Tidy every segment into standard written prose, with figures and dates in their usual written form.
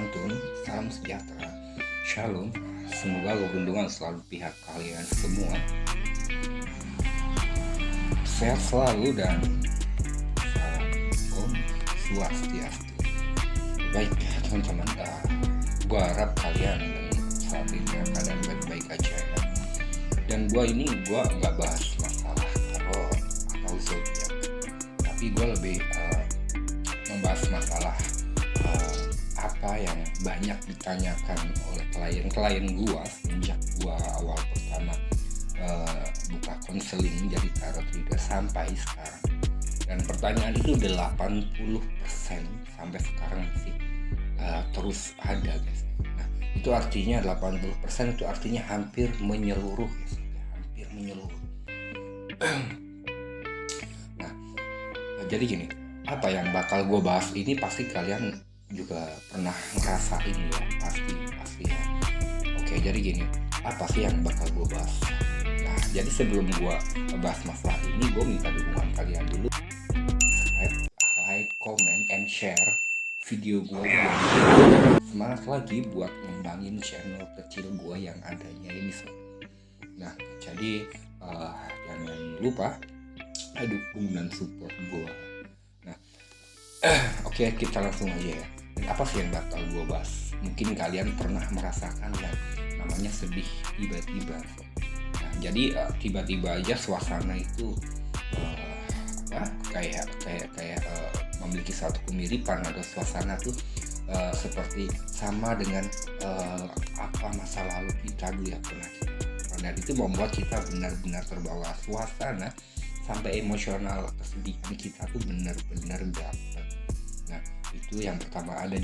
santun, salam sejahtera, shalom. Semoga keberuntungan selalu pihak kalian semua. Sehat selalu dan salam Om Swastiastu. Baik teman-teman, gue harap kalian saat ini keadaan baik-baik aja ya. Dan gue nggak bahas masalah tarot atau zodiak, tapi gue lebih membahas masalah apa yang banyak ditanyakan oleh klien-klien gue sejak gue awal pertama buka konseling menjadi tarot reader sampai sekarang. Dan pertanyaan itu 80% sampai sekarang masih terus ada, guys. Nah, itu artinya 80% itu artinya hampir menyeluruh, guys. Hampir menyeluruh. Nah, jadi gini, apa yang bakal gue bahas ini pasti kalian juga pernah ngerasain ya, pasti ya. Oke, jadi gini, apa sih yang bakal gue bahas? Nah, jadi sebelum gue bahas masalah ini, gue minta dukungan kalian dulu. Subscribe, like, comment, and share video gue biar semangat lagi buat ngembangin channel kecil gue yang adanya ini. Nah, jadi jangan lupa dukung dan support gue. Nah, oke, kita langsung aja ya. Dan apa sih yang bakal gue bahas? Mungkin kalian pernah merasakan yang namanya sedih tiba-tiba. Nah, jadi tiba-tiba aja suasana itu kayak memiliki satu kemiripan atau suasana tuh seperti sama dengan apa masa lalu kita dulu yang pernah kita. Dan itu membuat kita benar-benar terbawa suasana sampai emosional kesedihan kita tuh benar-benar dapet. Nah, itu yang pertama. Ada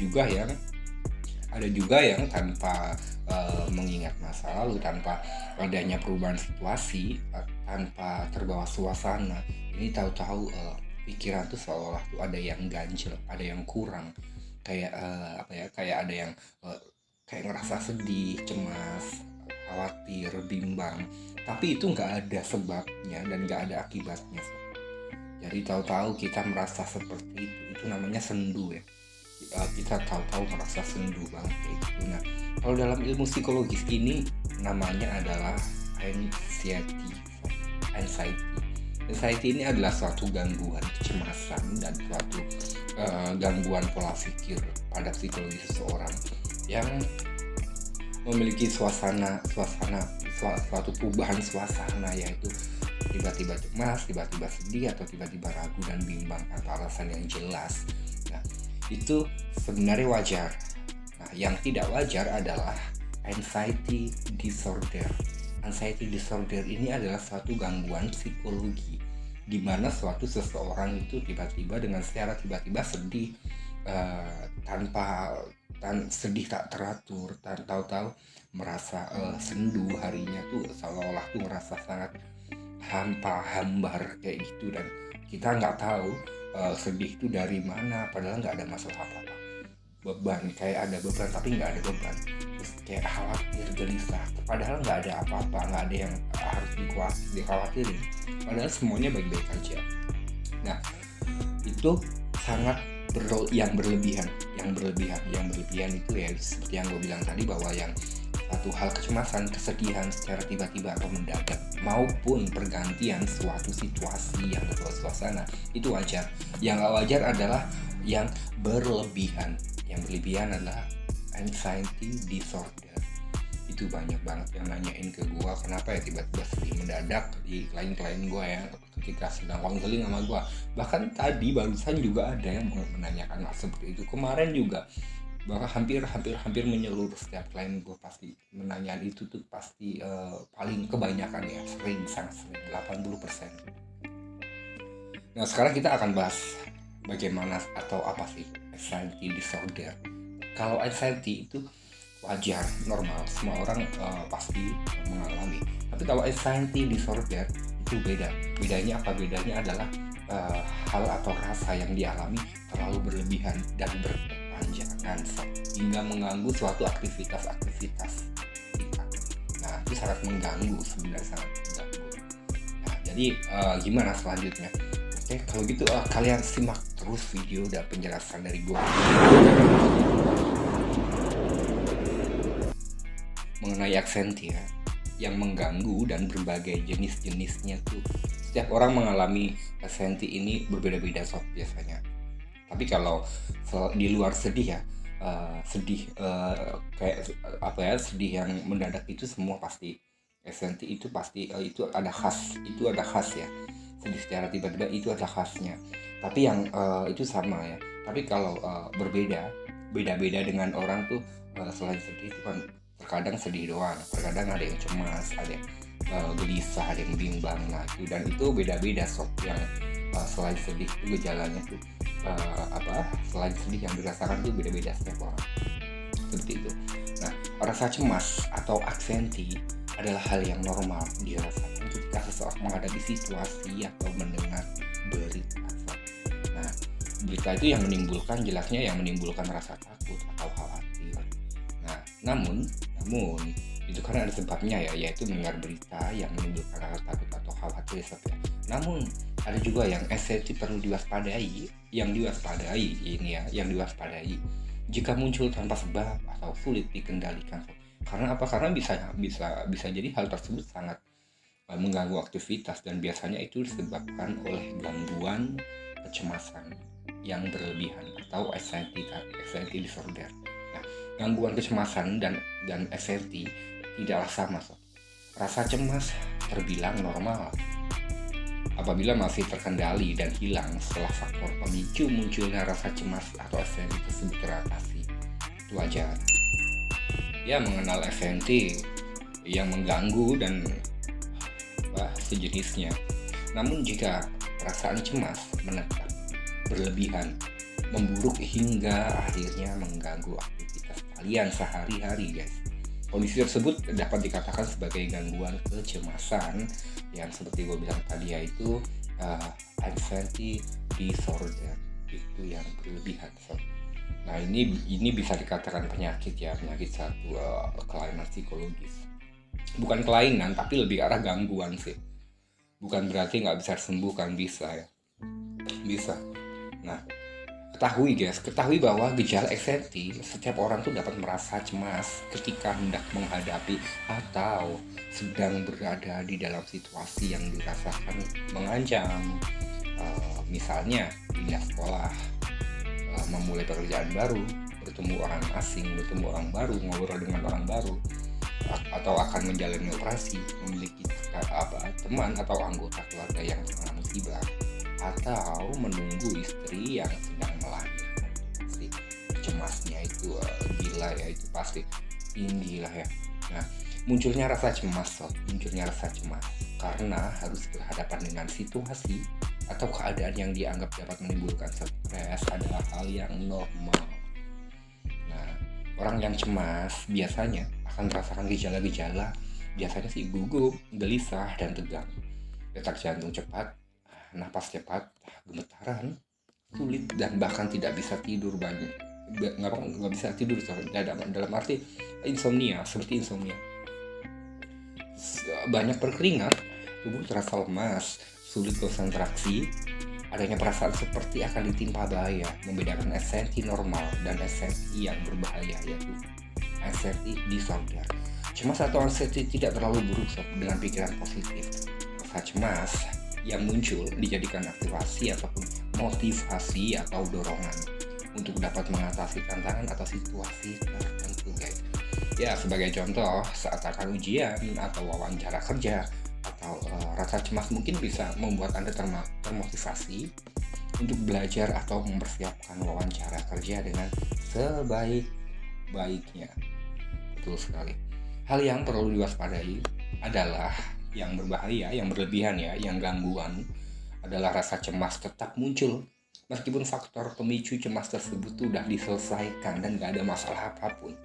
juga yang tanpa mengingat masa lalu, tanpa adanya perubahan situasi, tanpa terbawa suasana, ini tahu-tahu pikiran tuh seolah tuh ada yang ganjel, ada yang kurang, kayak kayak ada yang kayak ngerasa sedih, cemas, khawatir, bimbang, tapi itu nggak ada sebabnya dan nggak ada akibatnya. Jadi tahu-tahu kita merasa seperti itu namanya sendu ya. Kita tahu-tahu merasa sendu banget kayak gitu. Nah, kalau dalam ilmu psikologis ini namanya adalah anxiety. Anxiety ini adalah suatu gangguan kecemasan dan suatu gangguan pola pikir pada psikologi seseorang yang memiliki suatu perubahan suasana, yaitu tiba-tiba cemas, tiba-tiba sedih, atau tiba-tiba ragu dan bimbang tanpa alasan yang jelas. Nah, itu sebenarnya wajar. Nah, yang tidak wajar adalah anxiety disorder. Anxiety disorder ini adalah suatu gangguan psikologi di mana seseorang itu tiba-tiba dengan secara tiba-tiba sedih sedih tak teratur, tahu-tahu merasa sendu harinya tuh seolah-olah tuh merasa sangat hambar kayak gitu, dan kita nggak tahu sedih itu dari mana, padahal nggak ada masalah apa-apa. Beban, kayak ada beban tapi nggak ada beban. Terus kayak khawatir, gelisah, padahal nggak ada apa-apa, nggak ada yang harus dikhawatirin, padahal semuanya baik-baik aja. Nah, itu sangat yang berlebihan itu ya, seperti yang gue bilang tadi, bahwa yang satu hal kecemasan, kesedihan secara tiba-tiba atau mendadak, maupun pergantian suatu situasi yang berubah suasana, itu wajar. Yang gak wajar adalah yang berlebihan. Yang berlebihan adalah anxiety disorder. Itu banyak banget yang nanyain ke gue, kenapa ya tiba-tiba sedih mendadak di klien-klien gue ya ketika sedang konseling sama gue. Bahkan tadi barusan juga ada yang menanyakan seperti itu. Kemarin juga, bahkan hampir menyeluruh setiap klien gue pasti menanyakan itu tuh, pasti paling kebanyakan ya, sangat sering, 80%. Nah, sekarang kita akan bahas bagaimana atau apa sih anxiety disorder. Kalau anxiety itu wajar, normal, semua orang pasti mengalami. Tapi kalau anxiety disorder itu beda. Bedanya apa? Bedanya adalah hal atau rasa yang dialami terlalu berlebihan dan berkepanjangan hingga mengganggu suatu aktivitas kita. Nah, itu sangat mengganggu, sebenarnya sangat mengganggu. Nah, jadi gimana selanjutnya? Oke, kalau gitu kalian simak terus video dan penjelasan dari gue. mengenai anxiety ya, yang mengganggu dan berbagai jenis-jenisnya tuh. Setiap orang mengalami anxiety ini berbeda-beda sob biasanya. Tapi kalau di luar sedih ya, sedih kayak apa ya, sedih yang mendadak itu semua pasti anxiety itu pasti itu ada khas ya. Sedih secara tiba-tiba itu ada khasnya. Tapi yang itu sama ya. Tapi kalau beda-beda dengan orang tuh, selain sedih itu kan terkadang sedih doang, terkadang ada yang cemas, ada yang gelisah, ada yang bimbang. Nah itu, dan itu beda-beda sob. Yang selain sedih itu gejalanya tuh selain sedih yang dirasakan tuh beda-beda setiap orang, seperti itu. Nah, rasa cemas atau anxiety adalah hal yang normal dirasakan ketika seseorang menghadapi situasi atau mendengar berita. Nah, berita itu yang menimbulkan rasa takut atau khawatir. Nah, namun itu karena ada sebabnya ya, yaitu mendengar berita yang menimbulkan rasa takut atau khawatir. Namun ada juga yang anxiety perlu diwaspadai jika muncul tanpa sebab atau sulit dikendalikan. Karena apa? Karena bisa jadi hal tersebut sangat mengganggu aktivitas, dan biasanya itu disebabkan oleh gangguan kecemasan yang berlebihan atau anxiety disorder. Nah, gangguan kecemasan dan anxiety tidaklah sama. Rasa cemas terbilang normal apabila masih terkendali dan hilang setelah faktor pemicu munculnya rasa cemas atau anxiety tersebut teratasi. Itu aja. Ya, mengenal anxiety yang mengganggu dan sejenisnya. Namun jika perasaan cemas menetap berlebihan, memburuk hingga akhirnya mengganggu aktivitas kalian sehari-hari, guys. Kondisi tersebut dapat dikatakan sebagai gangguan kecemasan yang seperti gue bilang tadi, yaitu anxiety disorder, itu yang berlebihan. Nah ini bisa dikatakan penyakit satu kelainan psikologis. Bukan kelainan, tapi lebih arah gangguan sih. Bukan berarti nggak bisa sembuh, kan bisa ya. Bisa. Nah, ketahui bahwa gejala anxiety setiap orang tuh dapat merasa cemas ketika hendak menghadapi atau sedang berada di dalam situasi yang dirasakan mengancam. Misalnya pindah sekolah, memulai pekerjaan baru, bertemu orang asing, bertemu orang baru, ngobrol dengan orang baru, atau akan menjalani operasi, memiliki teman atau anggota keluarga yang terkena musibah, atau menunggu istri yang sedang melahirkan. Pasti cemasnya itu gila ya, itu pasti tinggi lah ya. Nah, munculnya rasa cemas karena harus berhadapan dengan situasi atau keadaan yang dianggap dapat menimbulkan stres adalah hal yang normal. Nah, orang yang cemas biasanya akan merasakan gejala-gejala, biasanya sih gugup, gelisah, dan tegang, detak jantung cepat, napas cepat, gemetaran, sulit, dan bahkan tidak bisa tidur nggak bisa tidur dalam arti insomnia, seperti insomnia. Banyak berkeringat, tubuh terasa lemas, sulit konsentrasi, adanya perasaan seperti akan ditimpa bahaya. Membedakan anxiety normal dan anxiety yang berbahaya, yaitu anxiety disorder. Cemas atau anxiety tidak terlalu buruk dengan pikiran positif. Rasa cemas yang muncul dijadikan aktivasi ataupun motivasi atau dorongan untuk dapat mengatasi tantangan atau situasi tertentu, guys. Ya, sebagai contoh, saat akan ujian atau wawancara kerja, atau rasa cemas mungkin bisa membuat Anda termotivasi untuk belajar atau mempersiapkan wawancara kerja dengan sebaik-baiknya. Betul sekali. Hal yang perlu diwaspadai adalah yang berbahaya, yang berlebihan ya, yang gangguan adalah rasa cemas tetap muncul meskipun faktor pemicu cemas tersebut sudah diselesaikan dan gak ada masalah apapun,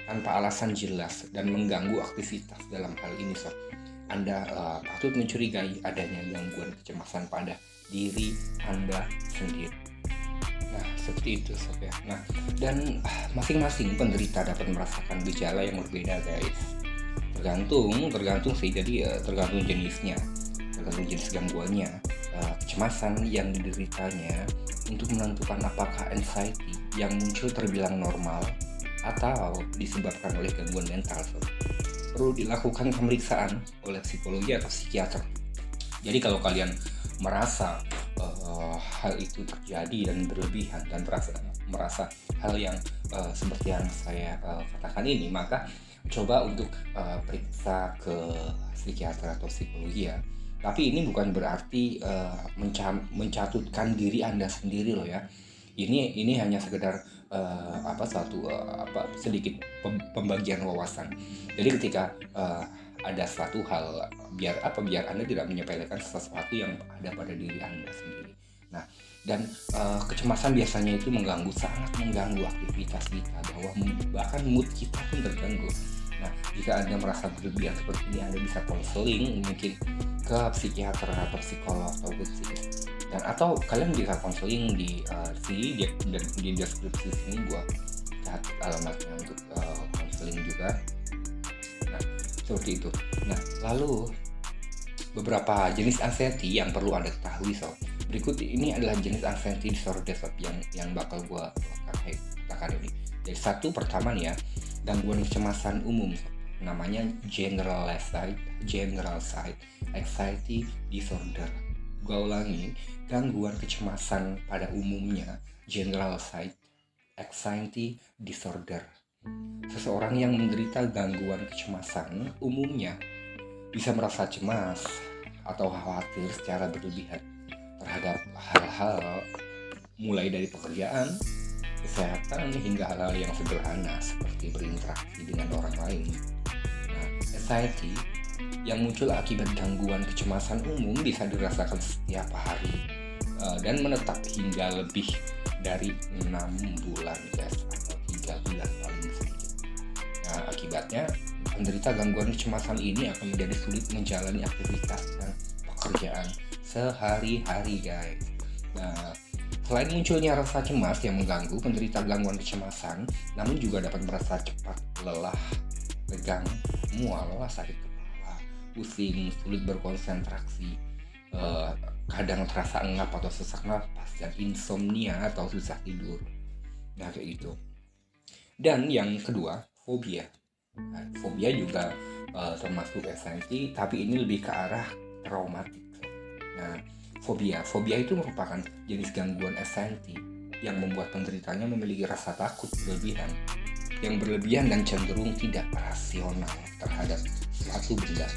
tanpa alasan jelas dan mengganggu aktivitas. Dalam hal ini Anda patut mencurigai adanya gangguan kecemasan pada diri Anda sendiri. Nah, seperti itu ya. Nah, dan masing-masing penderita dapat merasakan gejala yang berbeda, guys. Tergantung sih, jadi tergantung jenisnya, tergantung jenis gangguannya, kecemasan yang dideritanya, untuk menentukan apakah anxiety yang muncul terbilang normal atau disebabkan oleh gangguan mental. Perlu dilakukan pemeriksaan oleh psikologi atau psikiater. Jadi kalau kalian merasa hal itu terjadi dan berlebihan dan merasa hal yang seperti yang saya katakan ini, maka coba untuk periksa ke psikiater atau psikologi ya. Tapi ini bukan berarti mencatutkan diri Anda sendiri loh ya. Ini hanya sekedar sedikit pembagian wawasan. Jadi ketika ada suatu hal, biar Anda tidak menyepelekan sesuatu yang ada pada diri Anda sendiri. Nah, dan kecemasan biasanya itu sangat mengganggu aktivitas kita, bahkan mood kita pun terganggu. Nah, jika Anda merasa berlebihan seperti ini, Anda bisa konseling mungkin ke psikiater atau psikolog atau psikiater. Dan atau kalian bisa konseling di sini di deskripsi sini gua catat alamatnya untuk konseling juga. Nah, seperti itu. Nah, lalu beberapa jenis anxiety yang perlu Anda ketahui sob. Berikut ini adalah jenis anxiety disorder sob yang bakal gua katakan ini. Jadi satu pertama nih ya, gangguan kecemasan umum sob. Namanya generalized anxiety disorder. Gua ulangi, gangguan kecemasan pada umumnya generalized anxiety disorder. Seseorang yang menderita gangguan kecemasan umumnya bisa merasa cemas atau khawatir secara berlebihan terhadap hal-hal mulai dari pekerjaan, kesehatan, hingga hal-hal yang sederhana seperti berinteraksi dengan orang lain. Nah, anxiety yang muncul akibat gangguan kecemasan umum bisa dirasakan setiap hari dan menetap hingga lebih dari 6 bulan guys, atau 3 bulan paling sedikit. Nah, akibatnya penderita gangguan kecemasan ini akan menjadi sulit menjalani aktivitas dan pekerjaan sehari-hari guys. Nah, selain munculnya rasa cemas yang mengganggu, penderita gangguan kecemasan namun juga dapat merasa cepat lelah, tegang, mual, sakit kepala, pusing, sulit berkonsentrasi, kadang terasa engap atau sesak napas, dan insomnia atau susah tidur. Nah, kayak gitu. Dan yang kedua, fobia. Nah, fobia juga termasuk anxiety, tapi ini lebih ke arah traumatik. Nah, fobia itu merupakan jenis gangguan anxiety yang membuat penderitanya memiliki rasa takut berlebihan dan cenderung tidak rasional terhadap suatu benda,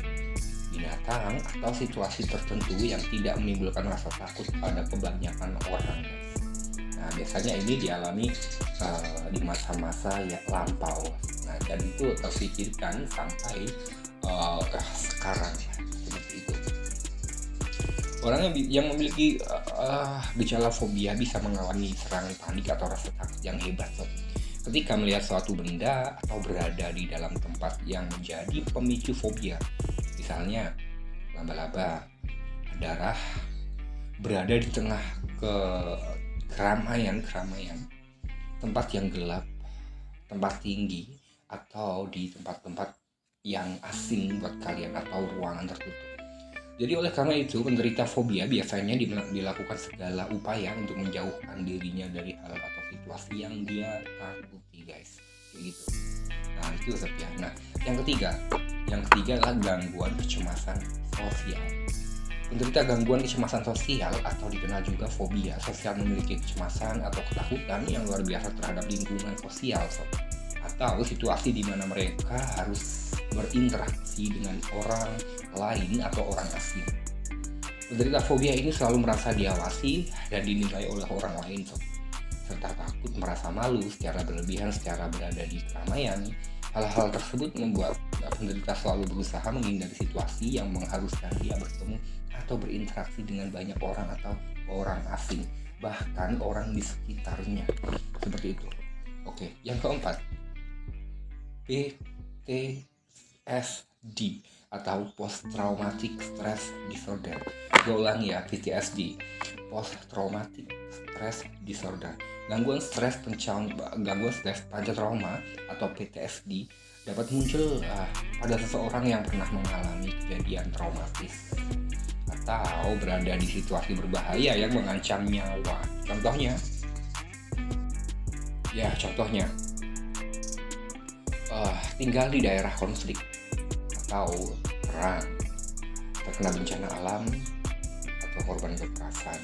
binatang, atau situasi tertentu yang tidak menimbulkan rasa takut pada kebanyakan orang. Nah, biasanya ini dialami di masa-masa yang lampau. Nah, dan itu terpikirkan sampai sekarang seperti itu. Orang yang memiliki gejala fobia bisa mengalami serangan panik atau rasa takut yang hebat ketika melihat suatu benda atau berada di dalam tempat yang menjadi pemicu fobia. Misalnya laba-laba, darah, berada di tengah keramaian, tempat yang gelap, tempat tinggi, atau di tempat-tempat yang asing buat kalian atau ruangan tertutup. Jadi oleh karena itu, penderita fobia biasanya dilakukan segala upaya untuk menjauhkan dirinya dari hal atau situasi yang dia takuti guys, kayak gitu. Nah, itu ya. Nah, yang ketiga adalah gangguan kecemasan sosial. Penderita gangguan kecemasan sosial atau dikenal juga fobia sosial memiliki kecemasan atau ketakutan yang luar biasa terhadap lingkungan sosial atau situasi di mana mereka harus berinteraksi dengan orang lain atau orang asing. Penderita fobia ini selalu merasa diawasi dan dinilai oleh orang lain serta takut merasa malu secara berlebihan secara berada di keramaian. Hal-hal tersebut membuat penderita selalu berusaha menghindari situasi yang mengharuskan dia bertemu atau berinteraksi dengan banyak orang atau orang asing, bahkan orang di sekitarnya. Seperti itu. Oke, yang keempat, PTSD atau Post Traumatic Stress Disorder. Gue ulangi ya, PTSD, Post Traumatic Stress Disorder. Gangguan stres pasca trauma atau PTSD dapat muncul pada seseorang yang pernah mengalami kejadian traumatis atau berada di situasi berbahaya yang mengancam nyawa. Contohnya tinggal di daerah konflik atau perang, terkena bencana alam, atau korban kekerasan.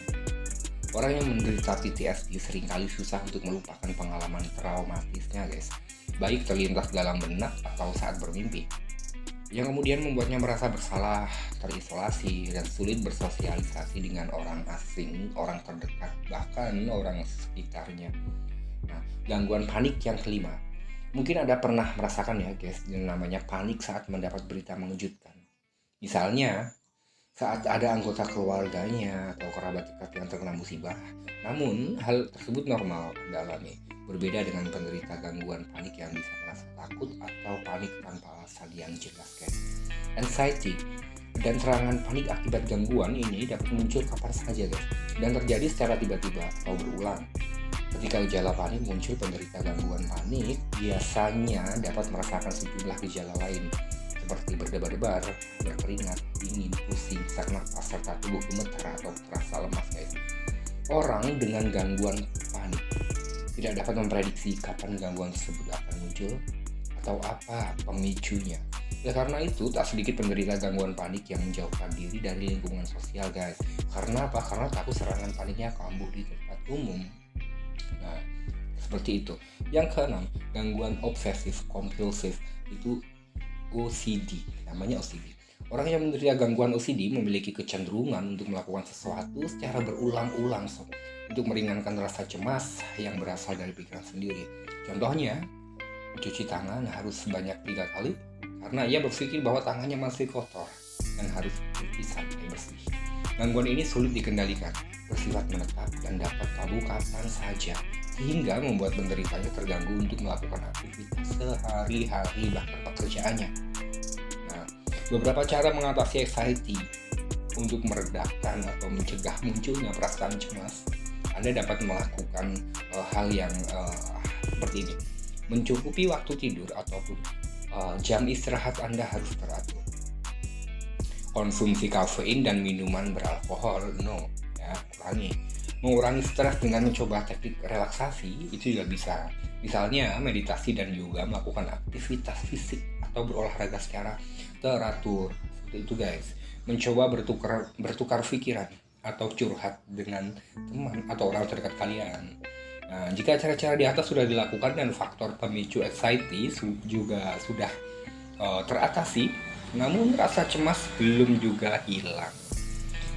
Orang yang menderita PTSD seringkali susah untuk melupakan pengalaman traumatisnya guys, baik terlintas dalam benak atau saat bermimpi, yang kemudian membuatnya merasa bersalah, terisolasi, dan sulit bersosialisasi dengan orang asing, orang terdekat, bahkan orang sekitarnya. Nah, gangguan panik yang kelima. Mungkin Anda pernah merasakan ya guys, yang namanya panik saat mendapat berita mengejutkan. Misalnya, saat ada anggota keluarganya atau kerabat dekat yang terkena musibah. Namun, hal tersebut normal Anda alami. Berbeda dengan penderita gangguan panik yang bisa merasa takut atau panik tanpa alasan yang jelas guys. Anxiety dan serangan panik akibat gangguan ini dapat muncul kapan saja guys, dan terjadi secara tiba-tiba atau berulang. Ketika gejala panik muncul, penderita gangguan panik biasanya dapat merasakan sejumlah gejala lain seperti berdebar-debar, berkeringat, dingin, pusing, sesak napas, serta tubuh gemetar atau terasa lemas guys. Orang dengan gangguan panik tidak dapat memprediksi kapan gangguan tersebut akan muncul atau apa pemicunya. Ya, karena itu tak sedikit penderita gangguan panik yang menjauhkan diri dari lingkungan sosial guys. Karena apa? Karena takut serangan paniknya kambuh di tempat umum. Nah, seperti itu. Yang keenam, gangguan obsesif kompulsif, itu OCD, namanya OCD. Orang yang menderita gangguan OCD memiliki kecenderungan untuk melakukan sesuatu secara berulang-ulang untuk meringankan rasa cemas yang berasal dari pikiran sendiri. Contohnya, mencuci tangan harus sebanyak 3 kali karena ia berpikir bahwa tangannya masih kotor dan harus dicuci sampai bersih. Gangguan ini sulit dikendalikan, bersifat menetap dan dapat kambuh kapan saja, sehingga membuat penderitanya terganggu untuk melakukan aktivitas sehari-hari bahkan pekerjaannya. Nah, beberapa cara mengatasi anxiety untuk meredakan atau mencegah munculnya perasaan cemas. Anda dapat melakukan hal yang seperti ini. Mencukupi waktu tidur ataupun jam istirahat Anda harus teratur. Konsumsi kafein dan minuman beralkohol, no, ya, kurangi. Mengurangi stres dengan mencoba teknik relaksasi itu juga bisa. Misalnya meditasi dan juga melakukan aktivitas fisik atau berolahraga secara teratur. Seperti itu guys. Mencoba bertukar pikiran atau curhat dengan teman atau orang terdekat kalian. Nah, jika cara-cara di atas sudah dilakukan dan faktor pemicu anxiety juga sudah teratasi, namun rasa cemas belum juga hilang,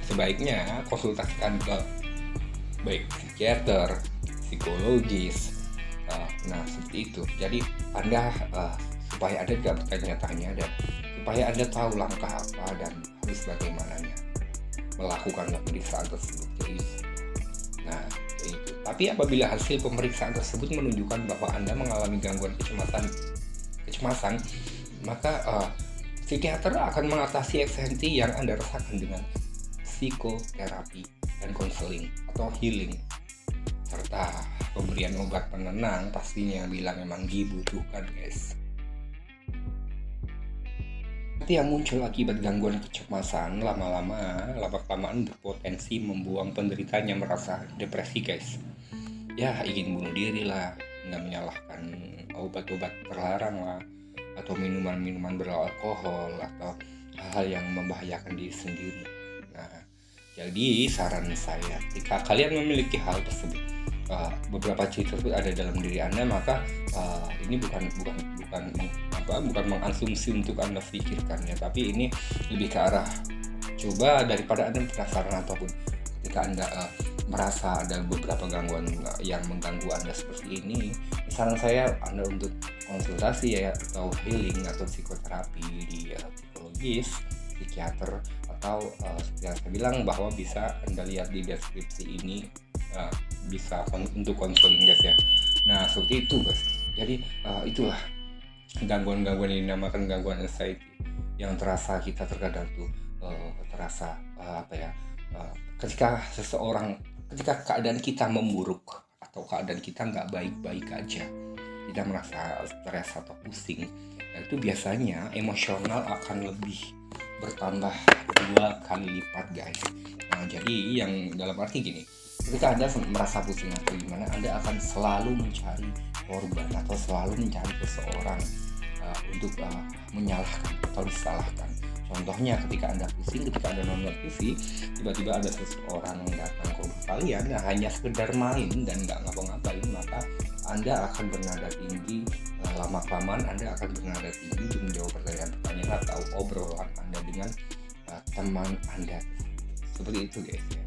sebaiknya konsultasikan ke baik psikiater, psikologis. Nah, seperti itu. Jadi Anda supaya Anda tidak bertanya-tanya dan supaya Anda tahu langkah apa dan harus bagaimananya melakukan pemeriksaan tersebut. Jadi, nah itu. Tapi apabila hasil pemeriksaan tersebut menunjukkan bahwa Anda mengalami gangguan kecemasan, maka psikiater akan mengatasi anxiety yang Anda rasakan dengan psikoterapi dan konseling atau healing, serta pemberian obat penenang pastinya bila memang dibutuhkan guys. Nanti yang muncul akibat gangguan kecemasan lama-kelamaan berpotensi membuang penderitanya merasa depresi guys. Ya, ingin bunuh diri lah, nggak menyalahkan obat-obat terlarang lah, atau minuman-minuman beralkohol atau hal-hal yang membahayakan diri sendiri. Nah, jadi saran saya, jika kalian memiliki hal tersebut, beberapa ciri tersebut ada dalam diri Anda, maka ini bukan mengasumsi untuk Anda pikirkan ya, tapi ini lebih ke arah coba daripada Anda penasaran ataupun ketika Anda merasa ada beberapa gangguan yang mengganggu Anda seperti ini, saran saya Anda untuk konsultasi ya, atau healing atau psikoterapi di psikologis, psikiater, atau seperti yang saya bilang bahwa bisa Anda lihat di deskripsi ini, bisa untuk konseling guys ya. Nah, seperti itu guys. Jadi itulah gangguan-gangguan yang dinamakan gangguan anxiety yang terasa kita terkadang tuh terasa ketika keadaan kita memburuk atau keadaan kita nggak baik-baik aja, kita merasa stres atau pusing, nah itu biasanya emosional akan lebih bertambah 2 kali lipat guys. Nah, jadi yang dalam arti gini, ketika Anda merasa pusing atau gimana, Anda akan selalu mencari korban atau selalu mencari seseorang untuk menyalahkan atau disalahkan. Contohnya ketika Anda pusing, ketika Anda nonton TV, tiba-tiba ada seseorang yang datang ke rumah kalian hanya sekedar main dan nggak ngapa-ngapain, maka Anda akan bernada tinggi. Lama-kelamaan Anda akan bernada tinggi untuk menjawab pertanyaan-pertanyaan atau obrolan Anda dengan teman Anda. Seperti itu guys ya.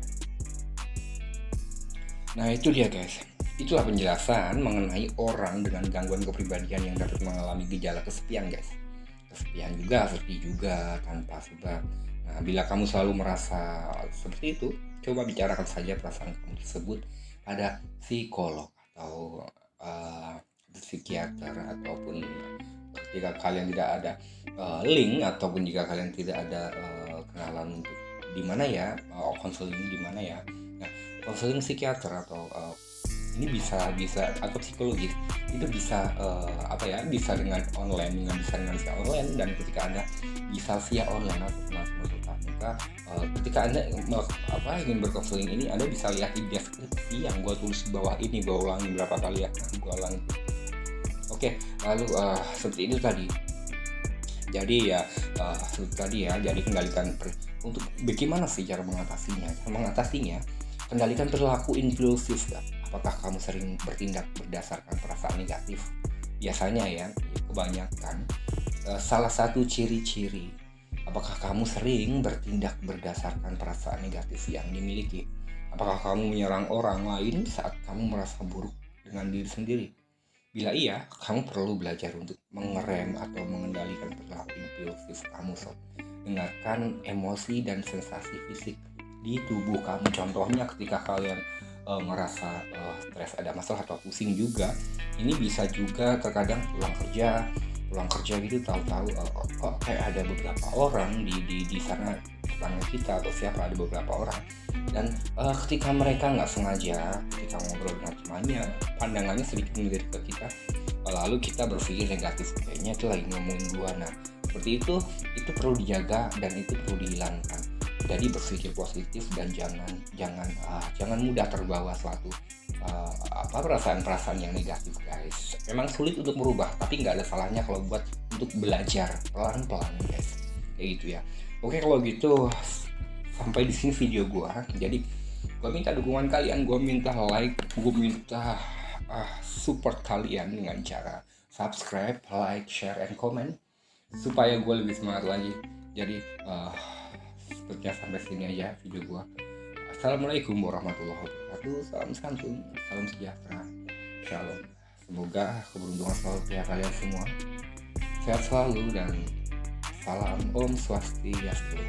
Nah itu dia guys, itulah penjelasan mengenai orang dengan gangguan kepribadian yang dapat mengalami gejala kesepian guys. Kesepian juga, sedih juga tanpa sebab. Nah, bila kamu selalu merasa seperti itu, coba bicarakan saja perasaan kamu tersebut pada psikolog atau psikiater, ataupun jika kalian tidak ada link, ataupun jika kalian tidak ada kenalan untuk di mana ya konseling di mana ya. Nah, konseling psikiater atau ini bisa atau psikologis itu bisa bisa dengan online, bisa dengan via online. Dan ketika Anda bisa via online atau langsung tatap muka, ketika Anda ingin berkonseling ini, Anda bisa lihat di deskripsi yang gue tulis di bawah ini. Gue ulangi berapa kali ya, gue ulangi. Oke, lalu seperti itu tadi. Jadi ya jadi kendalikan untuk bagaimana sih cara mengatasinya. Kendalikan perilaku impulsif. Apakah kamu sering bertindak berdasarkan perasaan negatif? Biasanya ya, kebanyakan salah satu ciri-ciri apakah kamu sering bertindak berdasarkan perasaan negatif yang dimiliki. Apakah kamu menyerang orang lain saat kamu merasa buruk dengan diri sendiri? Bila iya, kamu perlu belajar untuk mengerem atau mengendalikan perilaku impulsif kamu sob. Dengarkan emosi dan sensasi fisik di tubuh kamu. Contohnya ketika kalian ngerasa stres, ada masalah atau pusing juga, ini bisa juga terkadang pulang kerja gitu, tahu-tahu kok kayak ada beberapa orang di sana, tetangga kita atau siapa, ada beberapa orang, dan ketika mereka nggak sengaja, ketika ngobrol dengan temannya, pandangannya sedikit melirik ke kita, lalu kita berpikir negatif, kayaknya itu lagi ngomongin gua. Nah seperti itu perlu dijaga dan itu perlu dihilangkan. Jadi berpikir positif dan jangan mudah terbawa suatu perasaan-perasaan yang negatif guys. Memang sulit untuk merubah, tapi nggak ada salahnya kalau buat untuk belajar pelan-pelan guys, kayak gitu ya. Oke, kalau gitu sampai di sini video gue. Jadi gue minta dukungan kalian, gue minta like, gue minta support kalian dengan cara subscribe, like, share, and comment supaya gue lebih semangat lagi. Jadi sepertinya sampai sini aja video gue. Assalamualaikum warahmatullahi wabarakatuh. Salam santun, salam sejahtera, shalom. Semoga keberuntungan selalu pihak kalian semua. Sehat selalu dan salam Om Swastiastu.